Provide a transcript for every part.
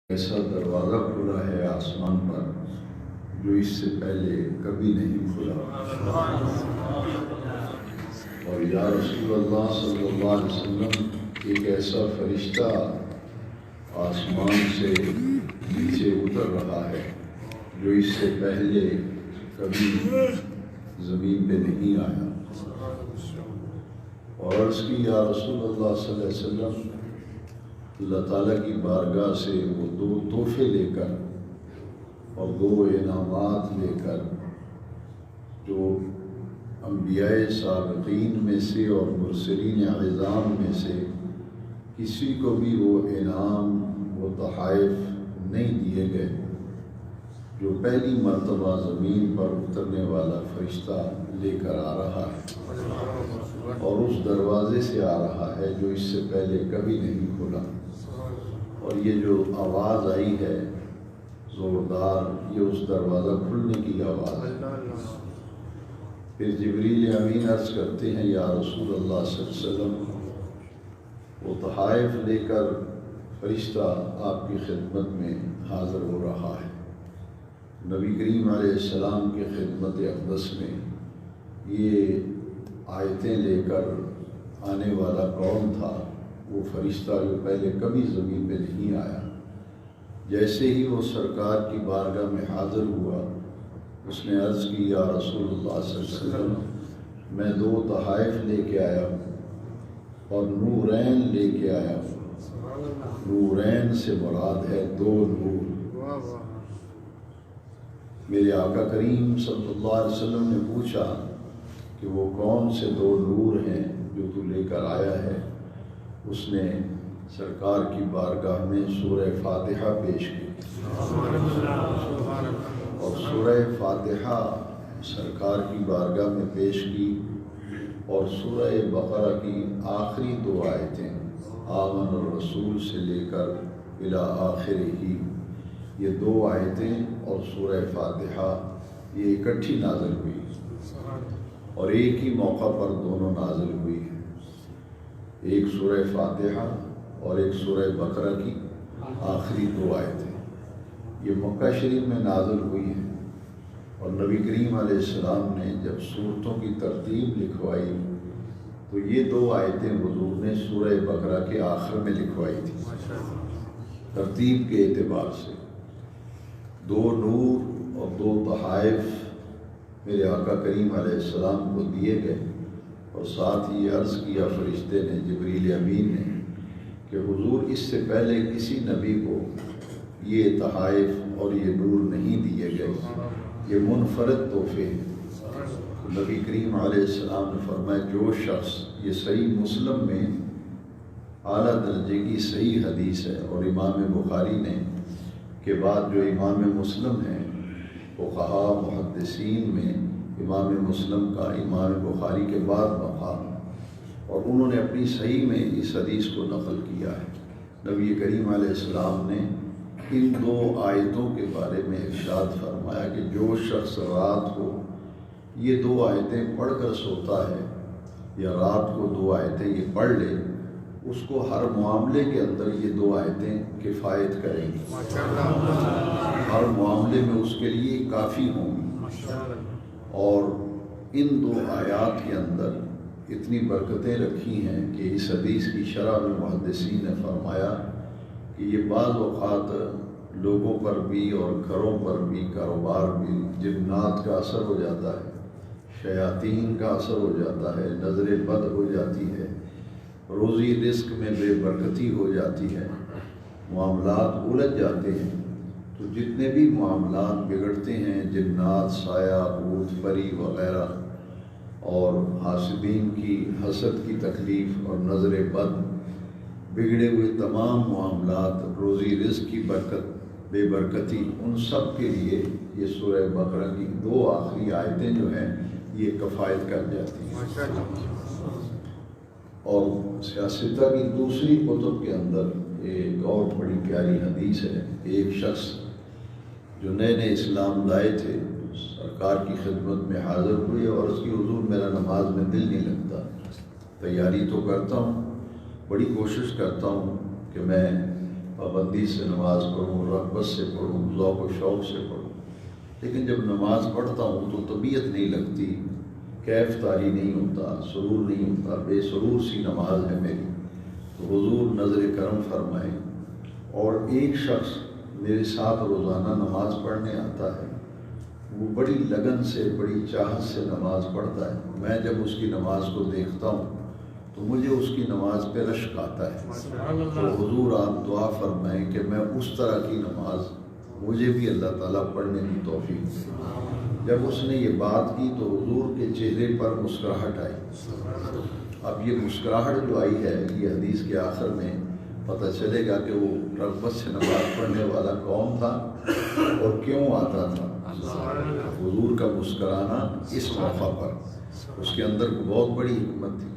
ایسا دروازہ کھلا ہے آسمان پر جو اس سے پہلے کبھی نہیں کھلا، اور یا رسول اللہ صلی اللہ علیہ وسلم ایک ایسا فرشتہ آسمان سے نیچے اتر رہا ہے جو اس سے پہلے کبھی زمین پہ نہیں آیا، اور عرض کی یا رسول اللہ صلی اللہ علیہ وسلم اللہ تعالیٰ کی بارگاہ سے وہ دو تحفے لے کر اور دو انعامات لے کر جو انبیاء سابقین میں سے اور مرسلین عظام میں سے کسی کو بھی وہ انعام و تحائف نہیں دیے گئے، جو پہلی مرتبہ زمین پر اترنے والا فرشتہ لے کر آ رہا ہے، اور اس دروازے سے آ رہا ہے جو اس سے پہلے کبھی نہیں کھلا، اور یہ جو آواز آئی ہے زوردار، یہ اس دروازہ کھلنے کی آواز ہے۔ پھر جبریل امین عرض کرتے ہیں یا رسول اللہ صلی اللہ علیہ وسلم وہ تحائف لے کر فرشتہ آپ کی خدمت میں حاضر ہو رہا ہے۔ نبی کریم علیہ السلام کی خدمت اقدس میں یہ آیتیں لے کر آنے والا کون تھا؟ وہ فرشتہ جو پہلے کبھی زمین پہ نہیں آیا۔ جیسے ہی وہ سرکار کی بارگاہ میں حاضر ہوا، اس نے عرض کی یا رسول اللہ صلی اللہ علیہ وسلم میں دو تحائف لے کے آیا ہوں اور نورین لے کے آیا ہوں۔ نورین سے مراد ہے دو نور۔ میرے آقا کریم صلی اللہ علیہ وسلم نے پوچھا کہ وہ کون سے دو نور ہیں جو تو لے کر آیا ہے؟ اس نے سرکار کی بارگاہ میں سورہ فاتحہ پیش کی، اور سورہ فاتحہ سرکار کی بارگاہ میں پیش کی، اور سورہ بقرہ کی آخری دو آیتیں آمن الرسول سے لے کر الی آخرہ، یہ دو آیتیں اور سورہ فاتحہ یہ اکٹھی نازل ہوئی، اور ایک ہی موقع پر دونوں نازل ہوئی ہیں، ایک سورہ فاتحہ اور ایک سورہ بقرہ کی آخری دو آیتیں یہ مکہ شریف میں نازل ہوئی ہیں۔ اور نبی کریم علیہ السلام نے جب سورتوں کی ترتیب لکھوائی تو یہ دو آیتیں حضور نے سورہ بقرہ کے آخر میں لکھوائی تھی، ترتیب کے اعتبار سے۔ دو نور اور دو تحائف میرے آقا کریم علیہ السلام کو دیے گئے، اور ساتھ ہی عرض کیا فرشتے نے، جبریل امین نے، کہ حضور اس سے پہلے کسی نبی کو یہ تحائف اور یہ نور نہیں دیے گئے، یہ منفرد تحفے ہیں۔ نبی کریم علیہ السلام نے فرمایا جو شخص، یہ صحیح مسلم میں اعلیٰ درجے کی صحیح حدیث ہے، اور امام بخاری نے کے بعد جو امام مسلم ہیں فقہاء محدثین میں امام مسلم کا امام بخاری کے بعد مقام، اور انہوں نے اپنی صحیح میں اس حدیث کو نقل کیا ہے۔ نبی کریم علیہ السلام نے ان دو آیتوں کے بارے میں ارشاد فرمایا کہ جو شخص رات کو یہ دو آیتیں پڑھ کر سوتا ہے، یا رات کو دو آیتیں یہ پڑھ لے، اس کو ہر معاملے کے اندر یہ دو آیتیں کفایت کریں گی، ہر معاملے میں اس کے لیے کافی ہوں گی۔ اور ان دو آیات کے اندر اتنی برکتیں رکھی ہیں کہ اس حدیث کی شرح میں محدثین نے فرمایا کہ یہ بعض اوقات لوگوں پر بھی اور گھروں پر بھی، کاروبار بھی، جنات کا اثر ہو جاتا ہے، شیاطین کا اثر ہو جاتا ہے، نظر بد ہو جاتی ہے، روزی رزق میں بے برکتی ہو جاتی ہے، معاملات الجھ جاتے ہیں۔ تو جتنے بھی معاملات بگڑتے ہیں، جنات، سایہ، بھوت، پری وغیرہ، اور حاسدین کی حسد کی تکلیف اور نظر بد، بگڑے ہوئے تمام معاملات، روزی رزق کی برکت، بے برکتی، ان سب کے لیے یہ سورہ بقرہ کی دو آخری آیتیں جو ہیں یہ کفایت کر جاتی ہیں۔ اور سیاستہ کی دوسری کتب کے اندر ایک اور بڑی پیاری حدیث ہے، ایک شخص جو نئے نئے اسلام لائے تھے سرکار کی خدمت میں حاضر ہوئے، اور اس کی حضور میرا نماز میں دل نہیں لگتا، تیاری تو کرتا ہوں، بڑی کوشش کرتا ہوں کہ میں پابندی سے نماز پڑھوں، رغبت سے پڑھوں، ذوق و شوق سے پڑھوں، لیکن جب نماز پڑھتا ہوں تو طبیعت نہیں لگتی، کیف طاری نہیں ہوتا، سرور نہیں ہوتا، بے سرور سی نماز ہے میری۔ تو حضور نظر کرم فرمائیں، اور ایک شخص میرے ساتھ روزانہ نماز پڑھنے آتا ہے، وہ بڑی لگن سے، بڑی چاہت سے نماز پڑھتا ہے۔ میں جب اس کی نماز کو دیکھتا ہوں تو مجھے اس کی نماز پہ رشک آتا ہے۔ تو حضور آپ دعا فرمائیں کہ میں اس طرح کی نماز مجھے بھی اللہ تعالیٰ پڑھنے کی توفیق دے۔ جب اس نے یہ بات کی تو حضور کے چہرے پر مسکراہٹ آئی۔ اب یہ مسکراہٹ جو آئی ہے، یہ حدیث کے آخر میں پتہ چلے گا کہ وہ رغبت سے نماز پڑھنے والا کون تھا اور کیوں آتا تھا۔ حضور کا مسکرانا اس موقع پر، اس کے اندر بہت بڑی حکمت تھی۔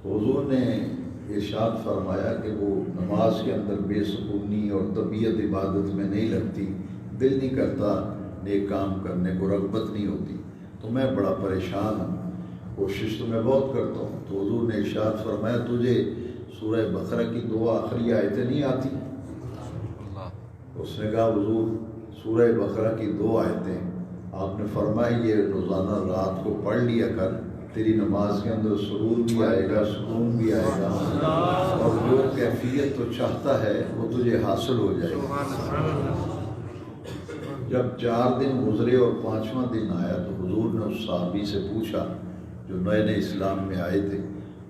تو حضور نے ارشاد فرمایا کہ وہ نماز کے اندر بے سکونی اور طبیعت عبادت میں نہیں لگتی، دل نہیں کرتا نیک کام کرنے کو، رغبت نہیں ہوتی، تو میں بڑا پریشان ہوں، کوشش تو میں بہت کرتا ہوں۔ تو حضور نے ارشاد فرمایا تجھے سورہ بقرہ کی 2 آخری آیتیں نہیں آتی؟ اس نے کہا حضور سورہ بقرہ کی 2 آیتیں، آپ نے فرمایا یہ روزانہ رات کو پڑھ لیا کر، تیری نماز کے اندر سرور بھی آئے گا، سکون بھی آئے گا، اور جو کیفیت تو چاہتا ہے وہ تجھے حاصل ہو جائے گا۔ جب 4 دن گزرے اور 5واں دن آیا تو حضور نے اس صحابی سے پوچھا جو نئے نئے اسلام میں آئے تھے،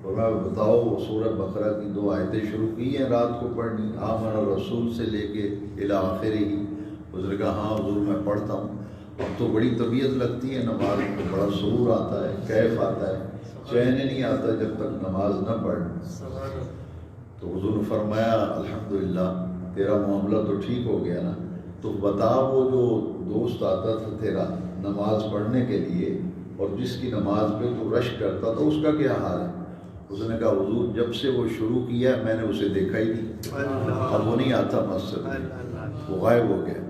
اور میں بتاؤ وہ سورہ بقرہ کی 2 آیتیں شروع کی ہیں رات کو پڑھنی، آمن الرسول سے لے کے الی آخر ہی؟ حضور نے کہا ہاں حضور میں پڑھتا ہوں۔ اب تو بڑی طبیعت لگتی ہے نماز میں، بڑا سرور آتا ہے، کیف آتا ہے، چین نہیں آتا جب تک نماز نہ پڑھ۔ تو حضور نے فرمایا الحمدللہ تیرا معاملہ تو ٹھیک ہو گیا نا، تو بتا وہ جو دوست آتا تھا تیرا نماز پڑھنے کے لیے اور جس کی نماز پہ تو رشک کرتا تھا، اس کا کیا حال ہے؟ اس نے کہا حضور جب سے وہ شروع کیا میں نے اسے دیکھا ہی نہیں، اب وہ نہیں آتا مسجد میں، وہ غائب ہو گیا۔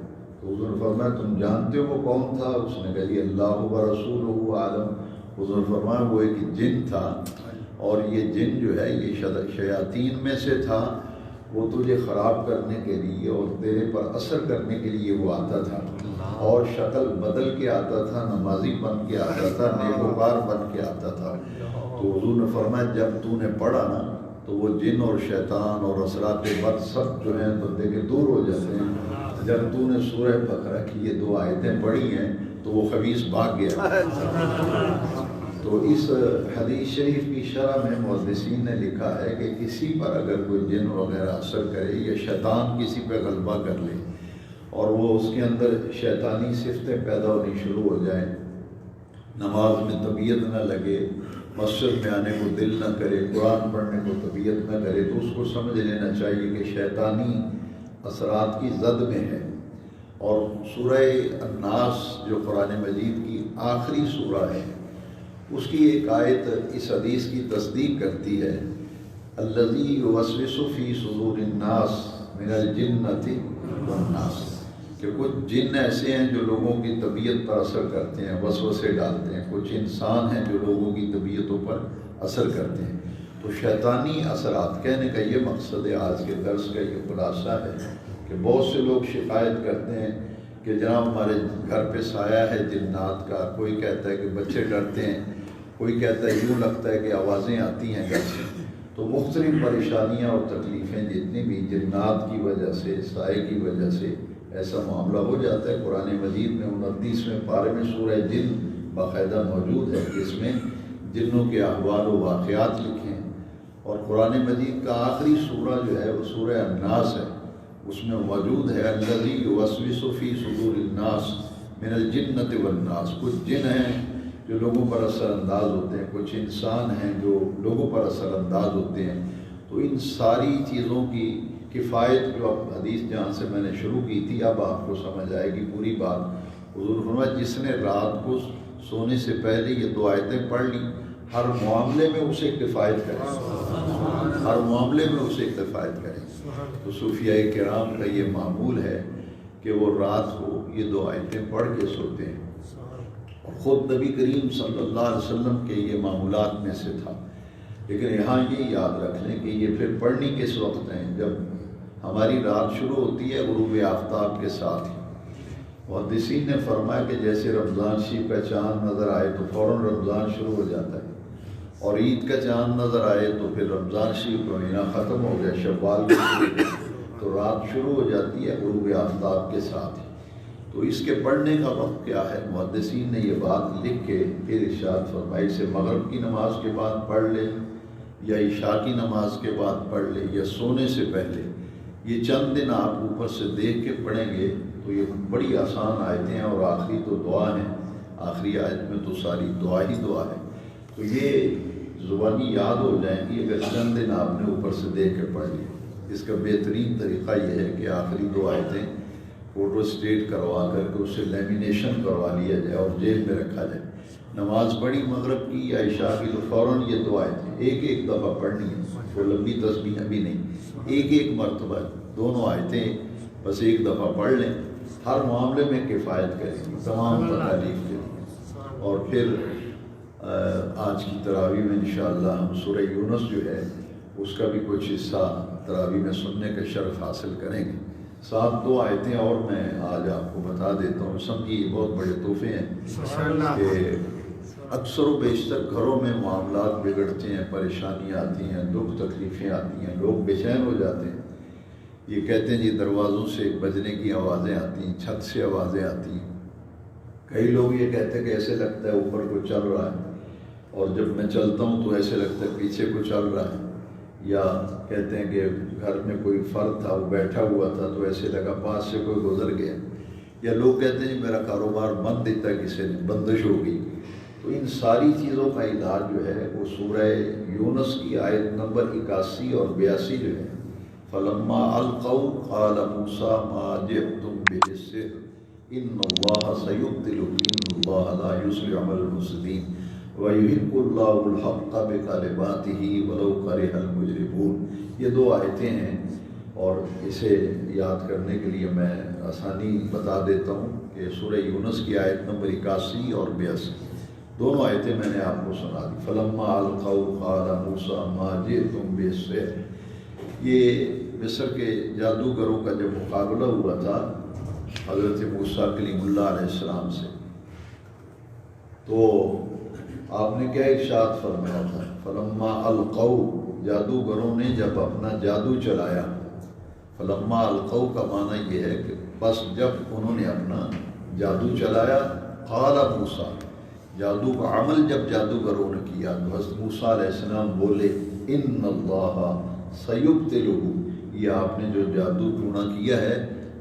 تو حضور نے فرمایا تم جانتے ہو وہ کون تھا؟ اس نے کہا جی اللہ و رسولہ عالم۔ حضور نے فرمایا وہ ایک جن تھا، اور یہ جن جو ہے یہ شیاطین میں سے تھا، وہ تجھے خراب کرنے کے لیے اور تیرے پر اثر کرنے کے لیے وہ آتا تھا، اور شکل بدل کے آتا تھا، نمازی بن کے آتا تھا، نیکوکار بن کے آتا تھا۔ تو حضور نے فرمایا جب تو نے پڑھا نا تو وہ جن اور شیطان اور اثرات بد سب جو ہیں بندے کے دور ہو جاتے ہیں۔ جب تو نے سورہ بقرہ کی یہ 2 آیتیں پڑھی ہیں تو وہ خبیث بھاگ گیا۔ تو اس حدیث شریف کی شرح میں محدثین نے لکھا ہے کہ کسی پر اگر کوئی جن وغیرہ اثر کرے یا شیطان کسی پہ غلبہ کر لے اور وہ اس کے اندر شیطانی صفتیں پیدا ہونی شروع ہو جائیں، نماز میں طبیعت نہ لگے، مسجد میں آنے کو دل نہ کرے، قرآن پڑھنے کو طبیعت نہ کرے، تو اس کو سمجھ لینا چاہیے کہ شیطانی اثرات کی زد میں ہے۔ اور سورہ الناس جو قرآن مجید کی آخری سورہ ہے، اس کی ایک آیت اس حدیث کی تصدیق کرتی ہے، الذی یوسوس فی صدور الناس من الجنۃ والناس، کہ کچھ جن ایسے ہیں جو لوگوں کی طبیعت پر اثر کرتے ہیں، وسوسے ڈالتے ہیں، کچھ انسان ہیں جو لوگوں کی طبیعتوں پر اثر کرتے ہیں۔ تو شیطانی اثرات، کہنے کا یہ مقصد ہے آج کے درس کا یہ خلاصہ ہے کہ بہت سے لوگ شکایت کرتے ہیں کہ جناب ہمارے گھر پہ سایہ ہے جنات کا، کوئی کہتا ہے کہ بچے ڈرتے ہیں، کوئی کہتا ہے یوں لگتا ہے کہ آوازیں آتی ہیں گھر سے۔ تو مختلف پریشانیاں اور تکلیفیں جتنی بھی جنات کی وجہ سے، سائے کی وجہ سے ایسا معاملہ ہو جاتا ہے۔ قرآن مجید میں 29ویں پارے میں سورہ جن باقاعدہ موجود ہے، جس میں جنوں کے احوال و واقعات لکھے ہیں، اور قرآن مجید کا آخری سورہ جو ہے وہ سورہ الناس ہے، اس میں موجود ہے الذی یوسوس فی صدور الناس من الجنۃ والناس۔ کچھ جن ہیں جو لوگوں پر اثر انداز ہوتے ہیں، کچھ انسان ہیں جو لوگوں پر اثر انداز ہوتے ہیں۔ تو ان ساری چیزوں کی کفایت جو اب حدیث جہاں سے میں نے شروع کی تھی، اب آپ کو سمجھ آئے گی پوری بات۔ حضور فرمایا جس نے رات کو سونے سے پہلے یہ 2 آیتیں پڑھ لی، ہر معاملے میں اسے کفایت کرے، ہر معاملے میں اسے کفایت کرے۔ تو صوفیاء کرام کا یہ معمول ہے کہ وہ رات کو یہ 2 آیتیں پڑھ کے سوتے ہیں، اور خود نبی کریم صلی اللہ علیہ وسلم کے یہ معمولات میں سے تھا۔ لیکن یہاں یہ یاد رکھ لیں کہ یہ پھر پڑھنی کس وقت ہیں؟ جب ہماری رات شروع ہوتی ہے غروب آفتاب کے ساتھ ہی۔ محدثین نے فرمایا کہ جیسے رمضان شریف کا چاند نظر آئے تو فوراً رمضان شروع ہو جاتا ہے، اور عید کا چاند نظر آئے تو پھر رمضان شریف کا مہینہ ختم ہو گیا، شوال کی تو رات شروع ہو جاتی ہے غروب آفتاب کے ساتھ ہی۔ تو اس کے پڑھنے کا وقت کیا ہے؟ محدثین نے یہ بات لکھ کے پھر ارشاد فرمائی سے مغرب کی نماز کے بعد پڑھ لے، یا عشاء کی نماز کے بعد پڑھ لے، یا سونے سے پہلے۔ یہ چند دن آپ اوپر سے دیکھ کے پڑھیں گے تو یہ بڑی آسان آیتیں ہیں، اور آخری تو دعا ہیں، آخری آیت میں تو ساری دعا ہی دعا ہے، تو یہ زبانی یاد ہو جائیں گی اگر چند دن آپ نے اوپر سے دیکھ کے پڑھ لی۔ اس کا بہترین طریقہ یہ ہے کہ آخری دو آیتیں فوٹو اسٹیٹ کروا کر کے اسے لیمینیشن کروا لیا جائے اور جیب میں رکھا جائے۔ نماز پڑھی مغرب کی یا عشاء کی تو فوراً یہ دو آیتیں ایک دفعہ پڑھنی ہے، وہ لمبی تسبیح بھی نہیں، ایک مرتبہ دونوں آیتیں بس ایک دفعہ پڑھ لیں، ہر معاملے میں کفایت کریں تمام تکالیف کے لیے۔ اور پھر آج کی تراویح میں انشاءاللہ ہم سورہ یونس جو ہے اس کا بھی کچھ حصہ تراویح میں سننے کا شرف حاصل کریں گے۔ ساتھ دو آیتیں اور میں آج آپ کو بتا دیتا ہوں، سمجھیے یہ بہت بڑے تحفے ہیں کہ اکثر و بیشتر گھروں میں معاملات بگڑتے ہیں، پریشانیاں آتی ہیں، دکھ تکلیفیں آتی ہیں، لوگ بے چین ہو جاتے ہیں۔ یہ کہتے ہیں جی دروازوں سے بجنے کی آوازیں آتی ہیں، چھت سے آوازیں آتی ہیں۔ کئی لوگ یہ کہتے ہیں کہ ایسے لگتا ہے اوپر کو چل رہا ہے، اور جب میں چلتا ہوں تو ایسے لگتا ہے پیچھے کو چل رہا ہے، یا کہتے ہیں کہ گھر میں کوئی فرد تھا وہ بیٹھا ہوا تھا تو ایسے لگا پاس سے کوئی گزر گیا، یا لوگ کہتے ہیں میرا کاروبار بند دیتا ہے، کسی نے بندش ہو گئی۔ تو ان ساری چیزوں کا علاج جو ہے وہ سورہ یونس کی آیت نمبر 81 اور 82 جو ہے، فلما القوا قال موسیٰ ما جئتم به السحر ان اللہ سیبطلہ ان اللہ لا یصلح عمل المفسدین وَيُحِقُّ اللَّهُ الْحَقَّ بِكَلِمَاتِهِ وَلَوْ كَرِهَ الْمُجْرِمُونَ۔ یہ دو آیتیں ہیں، اور اسے یاد کرنے کے لیے میں آسانی بتا دیتا ہوں کہ سورہ یونس کی آیت نمبر 81 اور 82 دونوں آیتیں میں نے آپ کو سنا دی۔ فلما القوا قال موسیٰ ما جئتم بالسحر، یہ مصر کے جادوگروں کا جب مقابلہ ہوا تھا حضرت موسیٰ کلیم اللہ علیہ السلام سے، تو آپ نے کیا ارشاد فرمایا تھا؟ فلما القوا، جادوگروں نے جب اپنا جادو چلایا۔ فلما القوا کا معنی یہ ہے کہ بس جب انہوں نے اپنا جادو چلایا، قال موسیٰ، جادو کا عمل جب جادوگروں نے کیا تو حضرت موسیٰ علیہ السلام بولے ان اللہ سیبطلہ، یہ آپ نے جو جادو ٹونا کیا ہے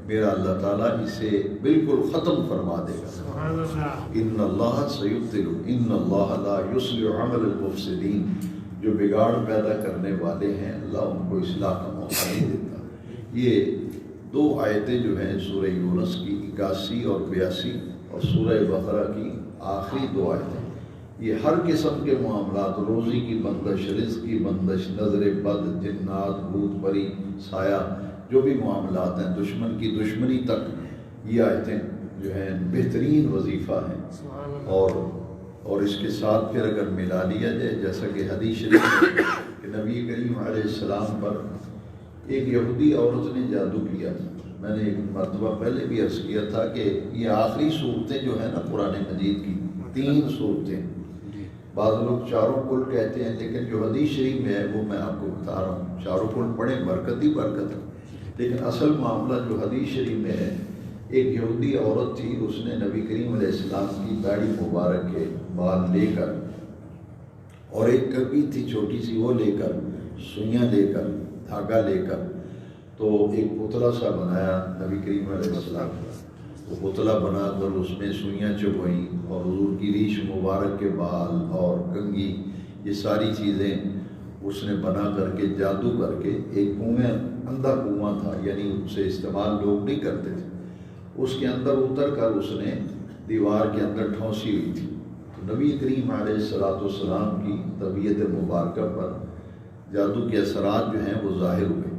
میرا اللہ تعالیٰ اسے بالکل ختم فرما دے گا۔ ان اللہ سیبطلہ ان اللہ لا یصلح عمل المفسدین، جو بگاڑ پیدا کرنے والے ہیں اللہ ان کو اصلاح کا موقع نہیں دیتا۔ یہ دو آیتیں جو ہیں سورہ یونس کی 81 اور 82 اور سورہ بقرہ کی آخری دو آیتیں، یہ ہر قسم کے معاملات، روزی کی بندش، رزق کی بندش، نظر بد، جنات، بھوت پری، سایہ، جو بھی معاملات ہیں، دشمن کی دشمنی تک، یہ آیتیں جو ہیں بہترین وظیفہ ہیں۔ اور اس کے ساتھ پھر اگر ملا لیا جائے، جیسا کہ حدیث شریف ہے کہ نبی کریم علیہ السلام پر ایک یہودی عورت نے جادو کیا تھا۔ میں نے ایک مرتبہ پہلے بھی عرض کیا تھا کہ یہ آخری صورتیں جو ہیں نا قرآن مجید کی 3 صورتیں، بعض لوگ چاروں کل کہتے ہیں، لیکن جو حدیث شریف میں ہے وہ میں آپ کو بتا رہا ہوں، چاروں کل پڑھیں برکت ہی برکت ہے۔ لیکن اصل معاملہ جو حدیث شریف میں ہے، ایک یہودی عورت تھی، اس نے نبی کریم علیہ السلام کی داڑھی مبارک کے بال لے کر، اور ایک کبھی تھی چھوٹی سی، وہ لے کر، سوئیاں لے کر، دھاگا لے کر، تو ایک پتلا سا بنایا نبی کریم علیہ السلام کا۔ وہ پتلا بنا کر اس میں سوئیاں چبھائیں، اور حضور کی ریش مبارک کے بال اور کنگھی، یہ ساری چیزیں اس نے بنا کر کے جادو کر کے، ایک کنویں، اندھا کنواں تھا، یعنی اسے استعمال لوگ نہیں کرتے تھے، اس کے اندر اتر کر اس نے دیوار کے اندر ٹھونسی ہوئی تھی۔ تو نبی کریم علیہ السلام کی طبیعت مبارکہ پر جادو کے اثرات جو ہیں وہ ظاہر ہوئے،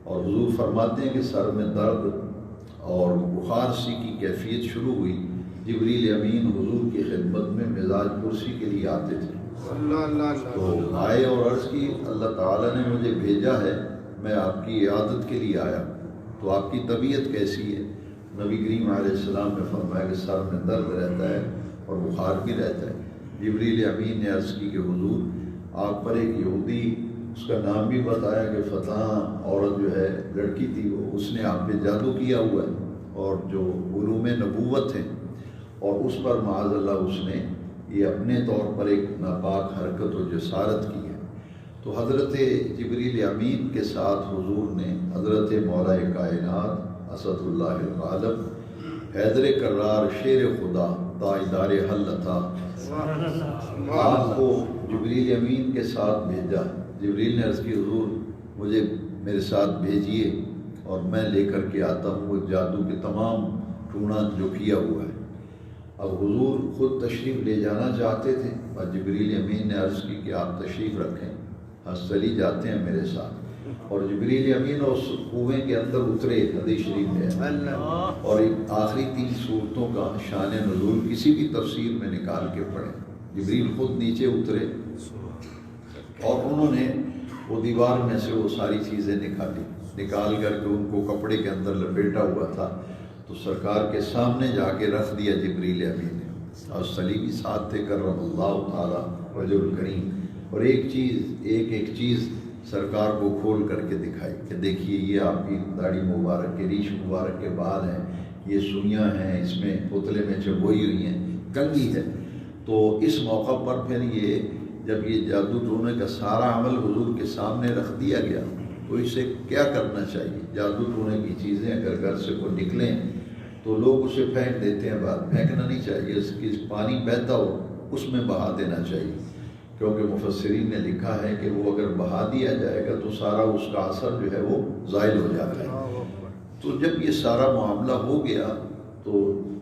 اور حضور فرماتے ہیں کہ سر میں درد اور بخار سی کی کیفیت شروع ہوئی۔ جبریل امین حضور کی خدمت میں مزاج پرسی کے لیے آتے تھے، تو آئے اور عرض کی اللہ تعالیٰ نے مجھے بھیجا ہے میں آپ کی عیادت کے لیے آیا، تو آپ کی طبیعت کیسی ہے؟ نبی کریم علیہ السلام نے فرمایا کہ سر میں درد رہتا ہے اور بخار بھی رہتا ہے۔ جبریل امین نے عرض کی کہ حضور آپ پر ایک یہودی، اس کا نام بھی بتایا کہ فتح عورت جو ہے لڑکی تھی، وہ اس نے آپ پہ جادو کیا ہوا ہے، اور جو علوم نبوت ہیں، اور اس پر معاذ اللہ اس نے یہ اپنے طور پر ایک ناپاک حرکت و جسارت کی ہے۔ تو حضرت جبریل امین کے ساتھ حضور نے حضرت مولا کائنات اسد اللہ الغالب حیدر کرار شیر خدا تاجدار حل عطا آپ کو جبریل امین کے ساتھ بھیجا۔ جبریل نے عرض کی حضور مجھے میرے ساتھ بھیجیے اور میں لے کر کے آتا ہوں وہ جادو کے تمام ٹونات جو کیا ہوا ہے۔ اب حضور خود تشریف لے جانا چاہتے تھے، اور جبریل امین نے عرض کی کہ آپ تشریف رکھیں، ہم چلی جاتے ہیں میرے ساتھ۔ اور جبریل امین اس کنویں کے اندر اترے، حدیث شریف میں، اور آخری 3 صورتوں کا شان نزول کسی بھی تفسیر میں نکال کے پڑھیں۔ جبریل خود نیچے اترے اور انہوں نے وہ دیوار میں سے وہ ساری چیزیں نکال کر کے ان کو کپڑے کے اندر لپیٹا ہوا تھا، تو سرکار کے سامنے جا کے رکھ دیا جبریل امین نے، اور صلیبی ساتھ تھے کرم اللہ تعالیٰ وجہ الکریم، اور ایک چیز سرکار کو کھول کر کے دکھائی کہ دیکھیے یہ آپ کی داڑھی مبارک کے ریش مبارک کے بال ہیں، یہ سوئیاں ہیں، اس میں پتلے میں چبوئی ہوئی ہیں، کنگھی ہے۔ تو اس موقع پر پھر جب یہ جادو ٹونے کا سارا عمل حضور کے سامنے رکھ دیا گیا، تو اسے کیا کرنا چاہیے؟ جادو ٹونے کی چیزیں اگر گھر سے کوئی نکلیں تو لوگ اسے پھینک دیتے ہیں، بات پھینکنا نہیں چاہیے، اس کی پانی بہتا ہو اس میں بہا دینا چاہیے، کیونکہ مفسرین نے لکھا ہے کہ وہ اگر بہا دیا جائے گا تو سارا اس کا اثر جو ہے وہ زائل ہو جاتا ہے۔ تو جب یہ سارا معاملہ ہو گیا تو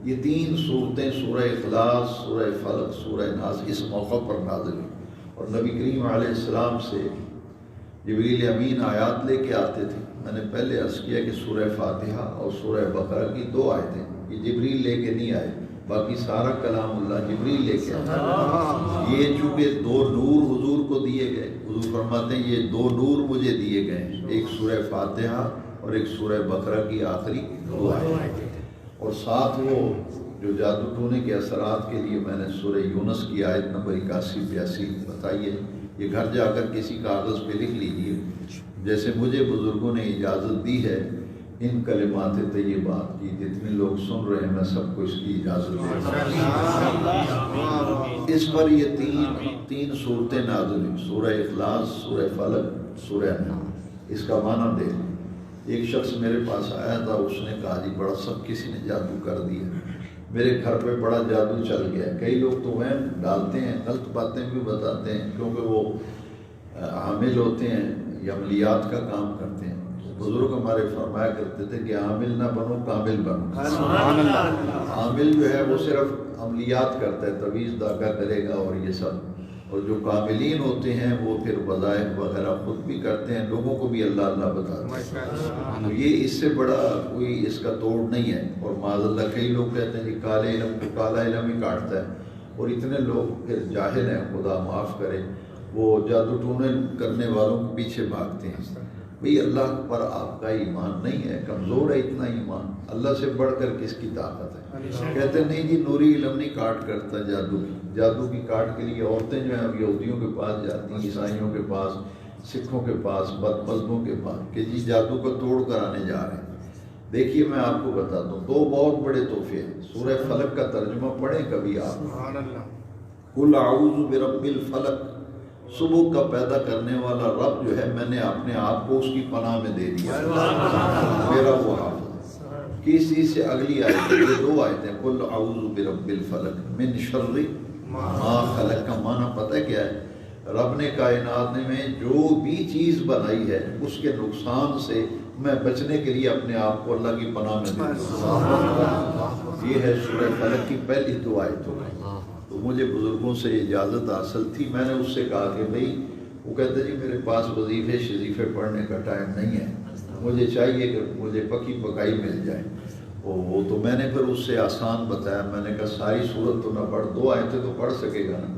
یہ 3 صورتیں سورہ اخلاص، سورہ فلق، سورہ ناس اس موقع پر نازل ہوئی، اور نبی کریم علیہ السلام سے جبریل امین آیات لے کے آتے تھے۔ میں نے پہلے عرض کیا کہ سورہ فاتحہ اور سورہ بقرہ کی 2 آیتیں یہ جبریل لے کے نہیں آئے، باقی سارا کلام اللہ جبریل لے کے آئے۔ یہ چونکہ 2 نور حضور کو دیے گئے، حضور فرماتے ہیں یہ 2 نور مجھے دیے گئے ہیں، ایک سورہ فاتحہ اور ایک سورہ بقرہ کی آخری 2 آیتیں، اور ساتھ وہ جو جادو ٹونے کے اثرات کے لیے میں نے سورہ یونس کی آیت نمبر 81-82 بتائی ہے، یہ گھر جا کر کسی کاغذ پہ لکھ لیجئے، جیسے مجھے بزرگوں نے اجازت دی ہے ان کلمات طیبات کی، جتنے لوگ سن رہے ہیں میں سب کو اس کی اجازت دیتا ہوں۔ اس پر یہ 3 صورتیں نازل ہوئی، سورہ اخلاص، سورہ فلق، سورہ ناس۔ اس کا معنی دے، ایک شخص میرے پاس آیا تھا، اس نے کہا جی بڑا سب کسی نے جادو کر دیا، میرے گھر پہ بڑا جادو چل گیا۔ کئی لوگ تو وہم ڈالتے ہیں، غلط باتیں بھی بتاتے ہیں، کیونکہ وہ عامل ہوتے ہیں یا عملیات کا کام کرتے ہیں۔ بزرگ ہمارے فرمایا کرتے تھے کہ عامل نہ بنو کامل بنو۔ عامل جو ہے وہ صرف عملیات کرتا ہے، تعویذ داغا کرے گا اور یہ سب، اور جو کاملین ہوتے ہیں وہ پھر وظائف وغیرہ خود بھی کرتے ہیں، لوگوں کو بھی اللہ اللہ بتاتے ہیں۔ تو یہ اس سے بڑا کوئی اس کا توڑ نہیں ہے، اور معاذ اللہ کئی لوگ کہتے ہیں کہ کالے علم کو کالا علم ہی کاٹتا ہے، اور اتنے لوگ پھر جاہل ہیں، خدا معاف کرے، وہ جادو ٹونے کرنے والوں کے پیچھے بھاگتے ہیں۔ بھئی اللہ پر آپ کا ایمان نہیں ہے، کمزور ہے اتنا ایمان، اللہ سے بڑھ کر کس کی طاقت ہے؟ کہتے ہیں نہیں جی نوری علم نہیں کاٹ کرتا جادو کی کاٹ کے لیے عورتیں جو ہیں اب یہودیوں کے پاس جاتی ہیں، عیسائیوں کے پاس، سکھوں کے پاس، بدمزدوں کے پاس، کہ جی جادو کو توڑ کر آنے جا رہے ہیں۔ دیکھیے میں آپ کو بتاتا ہوں 2 بہت بڑے تحفے ہیں۔ سورہ فلق کا ترجمہ پڑھیں کبھی آپ، قل اعوذ برب الفلق، صبح کا پیدا کرنے والا رب جو ہے میں نے اپنے آپ کو اس کی پناہ میں دے دیا، میرا وہ حافظ۔ کس چیز سے؟ اگلی آیت، یہ 2 آیتیں، قل اعوذ برب الفلق من شر ما خلق کا معنی پتہ ہے کیا ہے؟ رب نے کائنات میں جو بھی چیز بنائی ہے اس کے نقصان سے میں بچنے کے لیے اپنے آپ کو اللہ کی پناہ میں دیتا ہوں۔ یہ ہے سورہ فلق کی پہلی 2 آیتوں۔ تو مجھے بزرگوں سے اجازت حاصل تھی، میں نے اس سے کہا کہ بھئی، وہ کہتے جی میرے پاس وظیفے شریفے پڑھنے کا ٹائم نہیں ہے، مجھے چاہیے کہ مجھے پکی پکائی مل جائے۔ وہ تو میں نے پھر اس سے آسان بتایا، میں نے کہا ساری صورت تو نہ پڑھ، 2 آیتیں تو پڑھ سکے گا نا،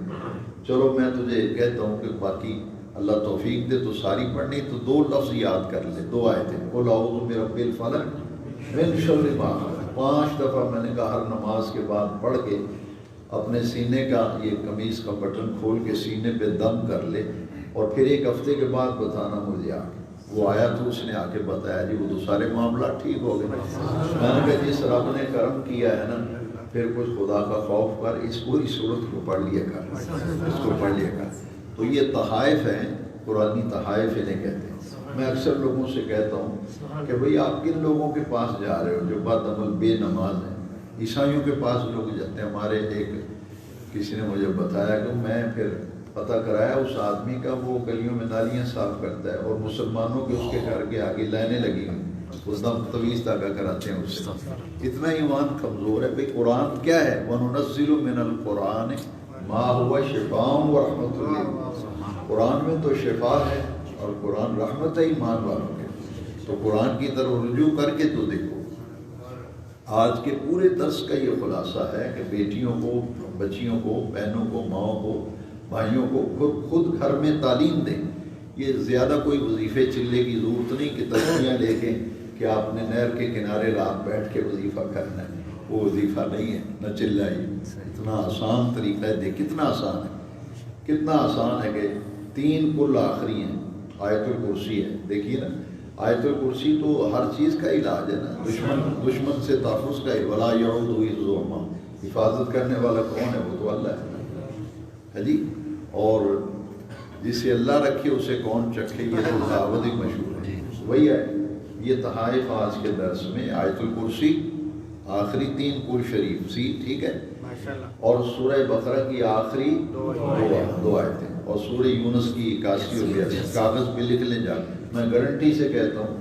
چلو میں تجھے کہتا ہوں کہ باقی اللہ توفیق دے تو ساری پڑھنی تو 2 لفظ یاد کر لے، 2 آیتیں، قل اعوذ برب الفلق من شر ما خلق، 5 دفعہ میں نے کہا ہر نماز کے بعد پڑھ کے اپنے سینے کا یہ قمیص کا بٹن کھول کے سینے پہ دم کر لے، اور پھر 1 ہفتے کے بعد بتانا مجھے آ کے۔ وہ آیا تو اس نے آ کے بتایا جی وہ تو سارے معاملات ٹھیک ہو گئے۔ میں نے کہا جس رب نے کرم کیا ہے نا، پھر کچھ خدا کا خوف کر، اس پوری صورت کو پڑھ لیا کر، اس کو پڑھ لیا کر۔ تو یہ تحائف ہیں، قرآنی تحائف انہیں کہتے ہیں۔ میں اکثر لوگوں سے کہتا ہوں کہ بھئی آپ کن لوگوں کے پاس جا رہے ہو جو بد عمل بے نماز ہیں؟ عیسائیوں کے پاس لوگ جاتے ہیں۔ ہمارے ایک کسی نے مجھے بتایا کہ میں پھر پتہ کرایا اس آدمی کا، وہ گلیوں میں نالیاں صاف کرتا ہے، اور مسلمانوں کے اس کے گھر کے آگے لائنیں لگی ہوئی، اس دم تویز داغا کراتے ہیں اس سے۔ اتنا ایمان کمزور ہے۔ بھئی قرآن کیا ہے؟ وَنُنَزِّلُ مِنَ الْقُرْآنِ مَا هُوَ شِفَاءٌ وَرَحْمَةٌ لِّلْمُؤْمِنِينَ، قرآن میں تو شفا ہے اور قرآن رحمت ہے ایمان والوں کے۔ تو قرآن کی طرف رجوع کر کے تو دیکھو۔ آج کے پورے درس کا یہ خلاصہ ہے کہ بیٹیوں کو، بچیوں کو، بہنوں کو، ماؤں کو، بھائیوں کو خود گھر میں تعلیم دیں۔ یہ زیادہ کوئی وظیفے چلے کی ضرورت نہیں کہ تسبیحاں لے کے کہ آپ نے نہر کے کنارے رات بیٹھ کے وظیفہ کرنا ہے، وہ وظیفہ نہیں ہے، نہ چلائیے۔ اتنا آسان طریقہ ہے، دیکھ کتنا آسان ہے، کتنا آسان ہے کہ 3 کل آخری ہیں، آیت الکرسی ہے، دیکھیے نا، آیت الکرسی تو ہر چیز کا علاج ہے نا، دشمن سے تحفظ کا، ولا یعود حفظہما، حفاظت کرنے والا کون ہے؟ وہ تو اللہ ہے جی۔ اور جسے اللہ رکھے اسے کون چکھے، یہ تو دعوت ہی مشہور ہے، وہی ہے۔ یہ تحائف آج کے درس میں آیت الکرسی، آخری 3 کل شریف سی، ٹھیک ہے، اور سورہ بقرہ کی آخری 2 آیتیں، اور سورہ یونس کی 81 اور 82۔ کاغذ پہ لکھ لیں جا، میں گارنٹی سے کہتا ہوں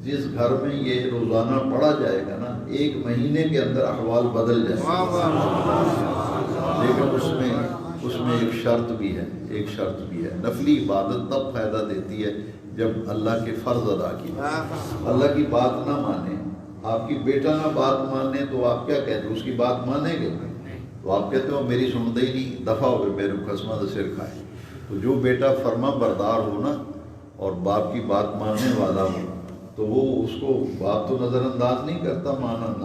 جس گھر میں یہ روزانہ پڑھا جائے گا نا، 1 مہینے کے اندر احوال بدل جائیں گے۔ لیکن اس میں ایک شرط بھی ہے، ایک شرط بھی ہے۔ نفلی عبادت تب فائدہ دیتی ہے جب اللہ کے فرض ادا کی، اللہ کی بات نہ مانے، آپ کی بیٹا نہ بات مانے تو آپ کیا کہتے ہیں؟ اس کی بات مانیں گے تو آپ کہتے ہو میری سنتے ہی نہیں، دفعہ ہوئے میرے قسمہ سے سر کھائے۔ تو جو بیٹا فرما بردار ہو نا اور باپ کی بات ماننے والا ہو تو وہ اس کو باپ تو نظر انداز نہیں کرتا،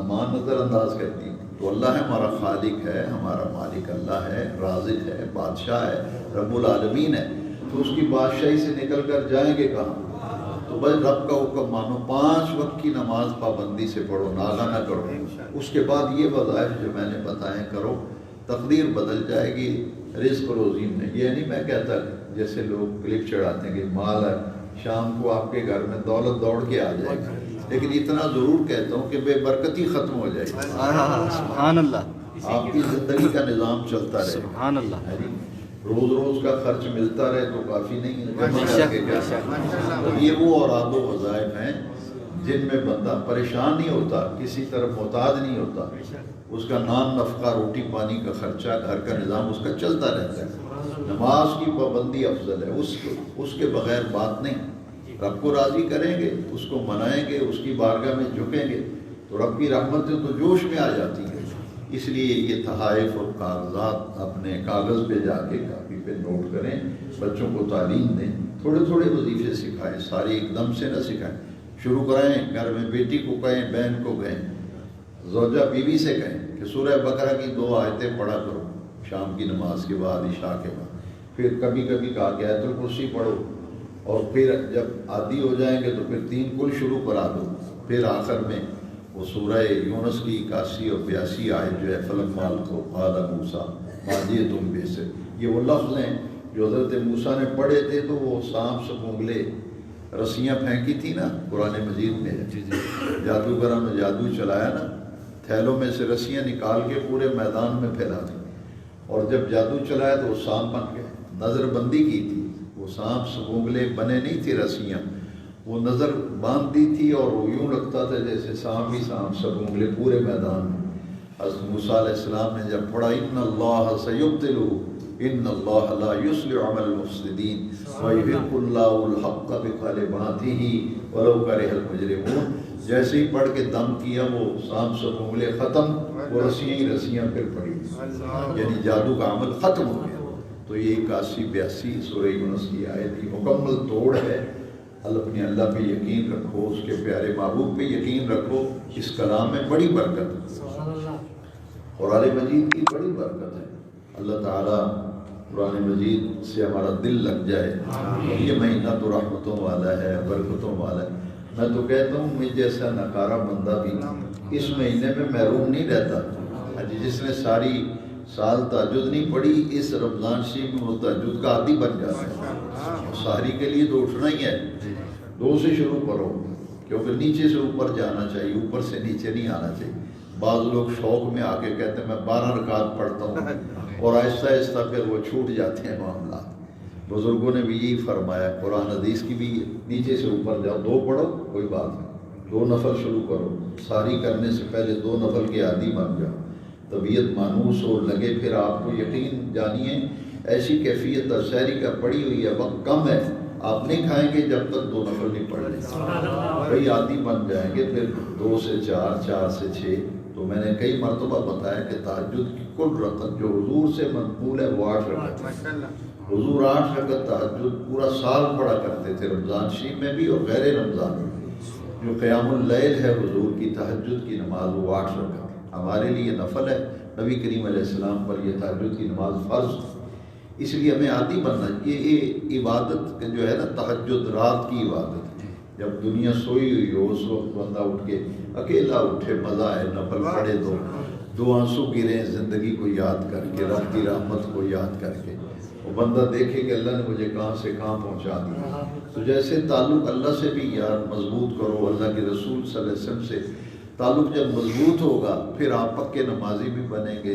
ماں نظر انداز کرتی۔ تو اللہ ہمارا خالق ہے، ہمارا مالک اللہ ہے، رازق ہے، بادشاہ ہے، رب العالمین ہے، تو اس کی بادشاہی سے نکل کر جائیں گے کہاں؟ تو بس رب کا حکم مانو، 5 وقت کی نماز پابندی سے پڑھو، ناغہ نہ کرو۔ اس کے بعد یہ وظائف جو میں نے بتائیں کرو، تقدیر بدل جائے گی، رزق روزی میں۔ یہ نہیں میں کہتا جیسے لوگ کلپ چڑھاتے ہیں کہ مال ہے، شام کو آپ کے گھر میں دولت دوڑ کے آ جائے گی، لیکن اتنا ضرور کہتا ہوں کہ بے برکتی ختم ہو جائے گی۔ سبحان اللہ۔ آپ کی زندگی کا نظام چلتا رہے، سبحان اللہ۔ روز روز کا خرچ ملتا رہے تو کافی نہیں ہے۔ یہ وہ اوراد و وظائف ہیں جن میں بندہ پریشان نہیں ہوتا، کسی طرف محتاج نہیں ہوتا، اس کا نان نفقہ، روٹی پانی کا خرچہ، گھر کا نظام اس کا چلتا رہتا ہے۔ نماز کی پابندی افضل ہے، اس کے بغیر بات نہیں۔ رب کو راضی کریں گے، اس کو منائیں گے، اس کی بارگاہ میں جھکیں گے تو رب کی رحمتیں تو جوش میں آ جاتی ہیں۔ اس لیے یہ تحائف اور کاغذات اپنے کاغذ پہ جا کے کاپی پہ نوٹ کریں، بچوں کو تعلیم دیں، تھوڑے تھوڑے وظیفے سکھائیں، سارے ایک دم سے نہ سکھائیں، شروع کرائیں، گھر میں بیٹی کو کہیں، بہن کو کہیں، زوجہ بیوی سے کہیں کہ سورہ بقرہ کی 2 آیتیں پڑھا کرو شام کی نماز کے بعد، عشاء کے بعد۔ پھر کبھی کبھی کہا کہ آیت الکرسی پڑھو، اور پھر جب عادی ہو جائیں گے تو پھر 3 کل شروع کرا دو۔ پھر آخر میں وہ سورہ یونس کی 81 اور 82 آیت جو ہے، فلما قال موسیٰ ما جئتم بہ، یہ وہ لفظ ہیں جو حضرت موسیٰ نے پڑھے تھے تو وہ سانپ سپونگلے رسیاں پھینکی تھی نا، قرآن مجید میں جادوگروں نے جادو چلایا نا، تھیلوں میں سے رسیاں نکال کے پورے میدان میں پھیلا دی، اور جب جادو چلایا تو وہ سانپ بن گئے۔ نظر بندی کی تھی، وہ سانپ سپونگلے بنے نہیں تھی رسیاں، وہ نظر باندھ دی تھی، اور وہ یوں لگتا تھا جیسے سانپ ہی سانپ سپونگلے پورے میدان میں۔ حضرت موسیٰ علیہ السلام نے جب پڑھا ان اللہ سیبطلہ ان اللہ لا یصلح عمل المفسدین ویحق اللہ الحق بکلماتہ ولو کرہ المجرمون، جیسے ہی پڑھ کے دم کیا وہ سانپ سپونگلے ختم، وہ رسیاں ہی رسیاں پھر پڑی، یعنی جادو کا عمل ختم ہو گیا۔ تو یہ 81-82 سورہ یونس کی آیت کی مکمل توڑ ہے۔ اپنے اللہ پہ یقین رکھو، اس کے پیارے محبوب پہ یقین رکھو، اس کلام میں بڑی برکت ہے، قرآن مجید کی بڑی برکت ہے۔ اللہ تعالیٰ قرآن مجید سے ہمارا دل لگ جائے۔ یہ مہینہ تو رحمتوں والا ہے، برکتوں والا ہے۔ میں تو کہتا ہوں مجھ جیسا ناکارہ بندہ بھی اس مہینے میں محروم نہیں رہتا۔ جس نے ساری سال تہجد نہیں پڑھی، اس رمضان شریف میں وہ تہجد کا عادی بن جاتا ہے۔ سحری کے لیے تو اٹھنا ہی ہے، 2 سے شروع کرو، کیونکہ نیچے سے اوپر جانا چاہیے، اوپر سے نیچے نہیں آنا چاہیے۔ بعض لوگ شوق میں آ کے کہتے ہیں میں 12 رکعت پڑھتا ہوں، اور آہستہ آہستہ پھر وہ چھوٹ جاتے ہیں معاملات۔ بزرگوں نے بھی یہی فرمایا، قرآن حدیث کی بھی، نیچے سے اوپر جاؤ، 2 پڑھو کوئی بات نہیں، 2 نفل شروع کرو، ساری کرنے سے پہلے 2 نفل کے عادی بن جاؤ۔ طبیعت مانوس ہو لگے پھر آپ کو یقین جانیے ایسی کیفیت سحری کا پڑی ہوئی ہے، وقت کم ہے، آپ نہیں کھائیں گے جب تک 2 نفل نہیں پڑھ لیں، بھائی عادی بن جائیں گے، پھر 2 سے 4، 4 سے 6۔ تو میں نے کئی مرتبہ بتایا کہ تہجد کی کل رکعت جو حضور سے منقول ہے وہ 8 رکعت ہے۔ حضور 8 رکعت تہجد پورا سال پڑھا کرتے تھے، رمضان شریف میں بھی اور غیر رمضان میں بھی۔ جو قیام اللیل ہے حضور کی تہجد کی نماز وہ 8 رکعت، ہمارے لیے نفل ہے، نبی کریم علیہ السلام پر یہ تہجد کی نماز فرض تھی، اس لیے ہمیں عادی بننا۔ یہ عبادت جو ہے نا، تہجد رات کی عبادت ہے، جب دنیا سوئی ہوئی ہو اس وقت بندہ اٹھ کے اکیلا اٹھے، مزہ ہے، نفل پڑھے، 2 آنسو گریں زندگی کو یاد کر کے، رب کی رحمت کو یاد کر کے، وہ بندہ دیکھے کہ اللہ نے مجھے کہاں سے کہاں پہنچا دیا۔ تو جیسے تعلق اللہ سے بھی یار مضبوط کرو، اللہ کے رسول صلی اللہ علیہ وسلم سے تعلق جب مضبوط ہوگا پھر آپ پکے نمازی بھی بنیں گے،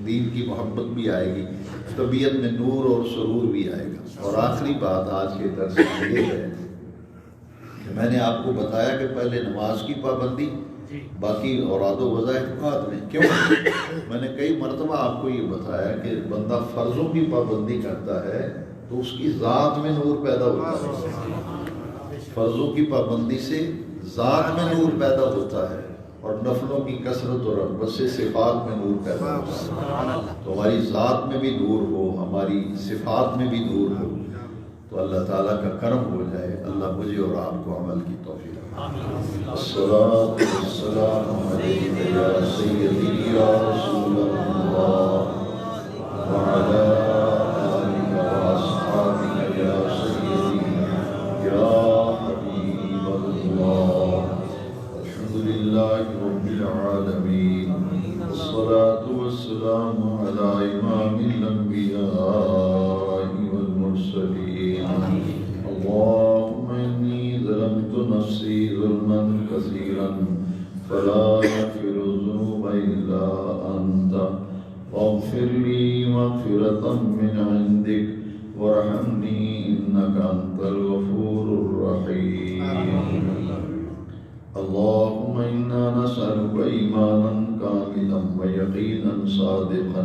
دین کی محبت بھی آئے گی، طبیعت میں نور اور سرور بھی آئے گا۔ اور آخری بات آج کے درس میں یہ ہے کہ میں نے آپ کو بتایا کہ پہلے نماز کی پابندی، باقی اوراد و وظائف بعد میں۔ کیوں؟ میں نے کئی مرتبہ آپ کو یہ بتایا کہ بندہ فرضوں کی پابندی کرتا ہے تو اس کی ذات میں نور پیدا ہوتا ہے، فرضوں کی پابندی سے ذات میں نور پیدا ہوتا ہے، اور نفلوں کی کثرت اور رغبت سے صفات میں نور پیدا ہوتا ہے۔ تو ہماری ذات میں بھی نور ہو، ہماری صفات میں بھی نور ہو، تو اللہ تعالیٰ کا کرم ہو جائے۔ اللہ مجھے اور آپ کو عمل کی توفیق۔ الصلاۃ والسلام علیک یا سیدی یا رسول اللہ وعلی آلک واصحابک یا سیدی یا حبیب اللہ۔ الحمد للہ رب العالمین، والصلاۃ والسلام علی امام الانبیاء والمرسلین۔ اللهم إني ظلمت نفسي ظلما كثيرا فلا يغفر الذنوب إلا أنت فاغفر لي مغفرة من عندك وارحمني إنك أنت الغفور الرحيم۔ اللهم إنا نسألك إيمانا كاملا ويقينا صادقا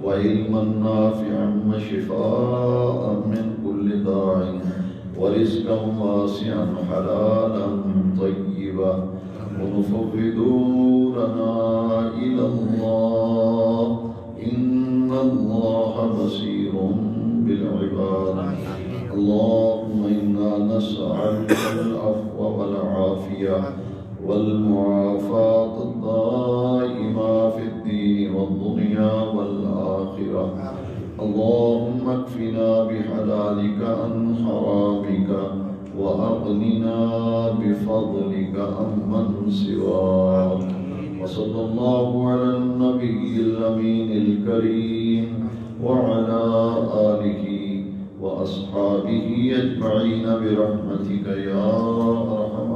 وعلما نافعا وشفاء من كل داع ورزقا واسعا حلالا طيبا، ونفوض أمورنا إلى الله إن الله بصير بالعباد۔ اللهم إنا نسألك العفو والعافية والمعافاة الدائمة في الدين والدنيا والآخرة۔ اللهم اكفنا بحلالك عن حرامك وأغننا بفضلك عمن سواك۔ وصلى الله على النبي الأمين الكريم وعلى آله وأصحابه أجمعين برحمتك يا أرحم